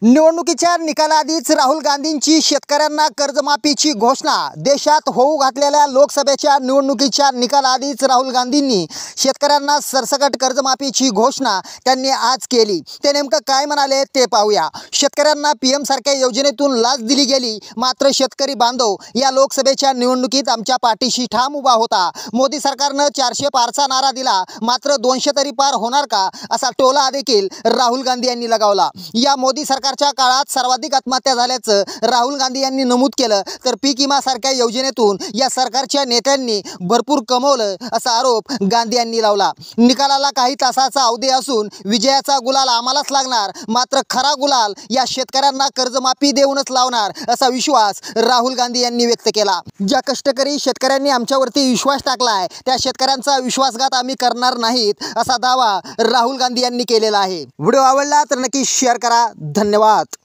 निवडणुकीच्या निकालाआधीच राहुल गांधींची शेतकऱ्यांना कर्जमाफीची घोषणा। देशात होऊ घातलेल्या लोकसभेच्या निवडणुकीच्या निकालाआधीच राहुल गांधींनी शेतकऱ्यांना सरसकट कर्जमाफीची घोषणा त्यांनी आज केली। ते नेमकं काय म्हणाले ते पाहूया। शेतकऱ्यांना पीएम सारख्या योजनेतून लाच दिली गेली, मात्र शेतकरी बांधव या लोकसभेच्या निवडणुकीत आमच्या पाठीशी ठाम उभा होता। मोदी सरकारनं 400 पारचा नारा दिला, मात्र 200 तरी पार होणार का असा टोला देखील राहुल गांधी यांनी लगावला। या मोदी सरकारच्या काळात सर्वाधिक आत्महत्या झाल्याचं राहुल गांधी यांनी नमूद केलं, तर पीक विमा सारख्या योजनेतून या सरकारच्या नेत्यांनी भरपूर कमवलं असा आरोप गांधी यांनी लावला। निकालाला काही तासाचा अवधी असून विजयाचा गुलाल आम्हालाच लागणार, मात्र खरा गुलाल या शेतकऱ्यांना कर्जमाफी देऊनच लावणार असा विश्वास राहुल गांधी यांनी व्यक्त केला। ज्या कष्टकरी शेतकऱ्यांनी आमच्यावरती विश्वास टाकलाय त्या शेतकऱ्यांचा विश्वासघात आम्ही करणार नाहीत असा दावा राहुल गांधी यांनी केलेला आहे। व्हिडिओ आवडला तर नक्की शेअर करा। धन्यवाद।